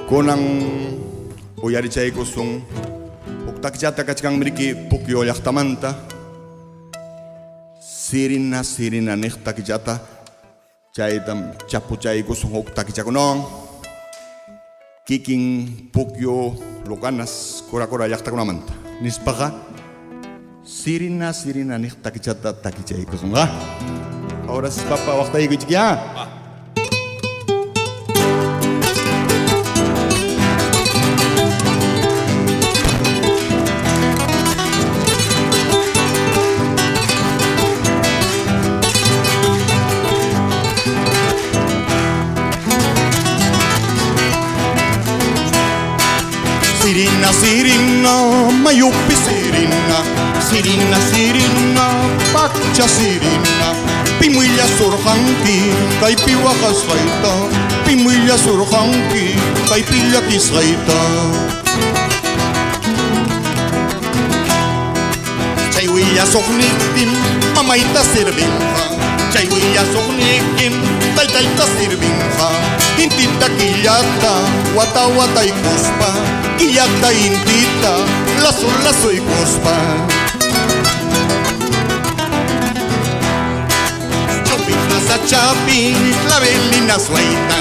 Konang uyari chay kusung uktakjata kachkan miriki pukyo llaqtamanta sirina niqtakjata chaytam chapuchay kusung uktakichakunon kikin pukyo lukanas kura llaqtakunamanta nispaqa sirina niqtakjata takichay kusunqa. Ahora sí, papá, waqtay kuchikya. Sirina, mayupi sirina, pacha sirina, pimuilla surhanki, kay piwakas raita, pimuilla surhanki, kay pilatis raita. Chayuilla soknikin, mamaita sirvinha, chayuilla soknikin, tayta sirvinha, intita killata, wata y kuspa, killata intita, lazo y kuspa. Chopi plaza chapi, clavelina suelta,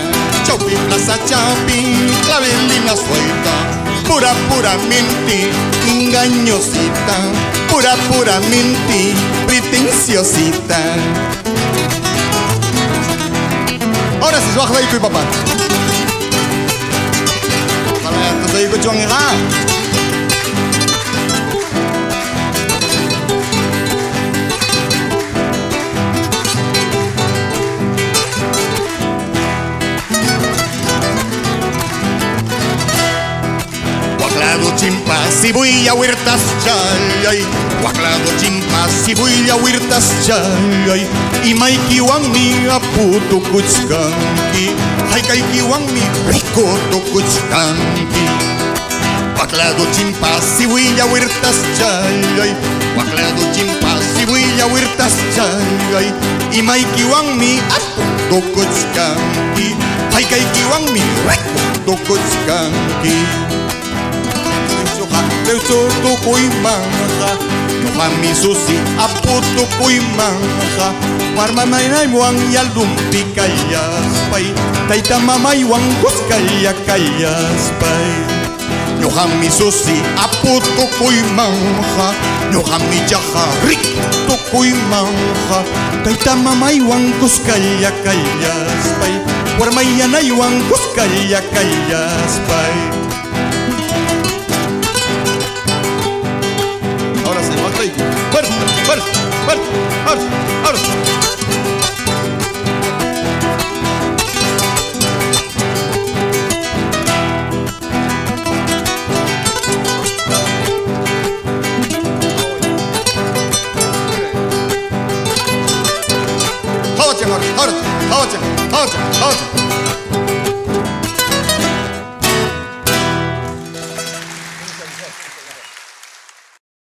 chopi plaza chapi, clavelina suelta, puramente engañosita, puramente pretenciosita. Ahora sí, baja de ahí, papá. Para que te diga, chimpas si voy a huertas chay, guaclado chimpas si voy a huertas chay, y maiki wangmi aputo kuchkanki, haikaiki wangmi rico to kuchkanki. Guaclado chimpas si voy a huertas chay, guaclado chimpas si voy a huertas chay, y maiki wangmi aputo kuchkanki, haikaiki wangmi rico to kuchkanki. Teusoto kuimanga, Yohami susi aputo kuimanga, Marmamay wang yaldumpi kayaspay, Taita mamay wang kuskaya kayaspay. Yohami susi aputo kuimanga, Yohami jaha rikto kuimanga, Taita mamay wang kuskaya kayaspay, Warmayanay wang kuskaya kayaspay. Fuerte. Ahora.